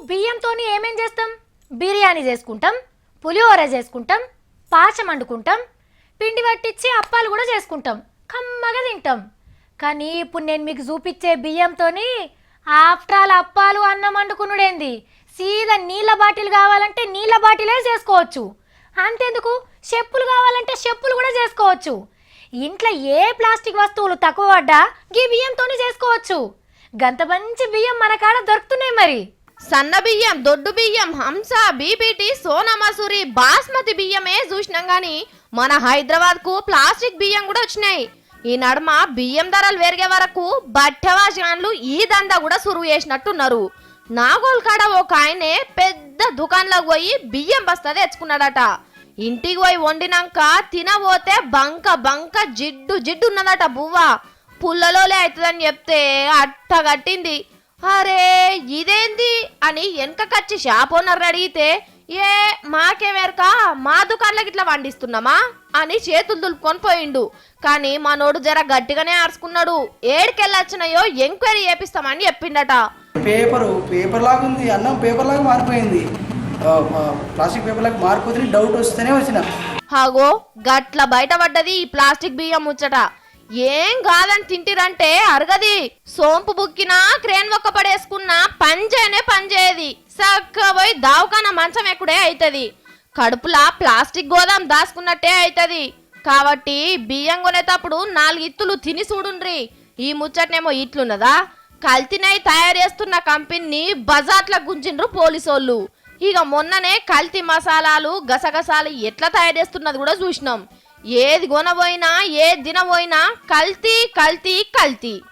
బియ్యంతోని ఏమేం చేస్తాం? బిర్యానీ చేసుకుంటాం, పులిహోర చేసుకుంటాం, పాచం వండుకుంటాం, పిండి పట్టించి అప్పాలు కూడా చేసుకుంటాం, కమ్మగా తింటాం. కానీ ఇప్పుడు నేను మీకు చూపించే బియ్యంతోని ఆఫ్టర్ ఆల్ అప్పాలు అన్నం వండుకునుడేంది, సీదా నీళ్ళ బాటిల్ కావాలంటే నీళ్ళ బాటిలే చేసుకోవచ్చు. అంతెందుకు, చెప్పులు కావాలంటే చెప్పులు కూడా చేసుకోవచ్చు. ఇంట్లో ఏ ప్లాస్టిక్ వస్తువులు తక్కువ పడ్డా గీ బియ్యంతోని చేసుకోవచ్చు. గంత మంచి బియ్యం మన కాడ దొరుకుతున్నాయి. మరి సన్న బియ్యం, దొడ్డు బియ్యం, హంస, బీపీటీ, సోనా మసూరి, బాస్మతి బియ్యమే చూసినాం గాని మన హైదరాబాద్ కు ప్లాస్టిక్ బియ్యం కూడా వచ్చినాయి. ఈ నడుమ బియ్యం ధరలు పెరిగే వరకు బట్టవాజాన్లు ఈ దందా కూడా సురువు చేసినట్టున్నారు. నాగోల్ కాడ ఒక ఆయనే పెద్ద దుకాణంలోకి పోయి బియ్యం బస్తా తెచ్చుకున్నాడట. ఇంటికి పోయి వండినాక తినబోతే బంక బంక జిడ్డు జిడ్డు ఉన్నదట బువ్వ. పుల్లలోలే అవుతుందని చెప్తే అట్ట కట్టింది. అరే ఇదేంది అని వెనకకొచ్చి షాప్ ఓనర్ అడిగితే, ఏ మాకేవేరక మా దుకాణంలోకి ఇట్లా వండిస్తున్నామా అని చేతులు దులుపుకొని పోయిండు. కానీ మనోడు జర గట్టిగానే ఆర్చుకున్నాడు. ఏడికెళ్ళొచ్చినాయో ఎంక్వైరీ చేపిస్తామని చెప్పిండట. పేపర్ లాగా ఉంది, అన్నం పేపర్ లాగా మారిపోయింది, ప్లాస్టిక్ పేపర్ లాగా మారిపోతుంది. డౌట్ వస్తేనే వచ్చిన హాగో గట్ల బయటపడ్డది ఈ ప్లాస్టిక్ బియ్యం ముచ్చట. ఏం కాదని తింటిరంటే అరగది. సోంపు బుక్కినా క్రేన్ ఒక్క పడేసుకున్నా పనిచేయనే పనిచేయది. చక్కగా పోయి దావకాన మంచం ఎక్కుడే అవుతుంది. కడుపులా ప్లాస్టిక్ గోదాం దాచుకున్నట్టే అవుతుంది. కాబట్టి బియ్యం కొనేటప్పుడు 4 ఇత్తులు తిని చూడుండ్రి. ఈ ముచ్చటనేమో ఇట్లున్నదా, కల్తీనై తయారు చేస్తున్న కంపెనీని బజార్ల గుంజిండ్రు పోలీసోళ్ళు. ఇక మొన్ననే కల్తీ మసాలాలు, గసగసాలు ఎట్లా తయారు చేస్తున్నది కూడా చూసినాం. ఏది కొనబోయినా ఏది తినబోయినా కల్తీ కల్తీ కల్తీ.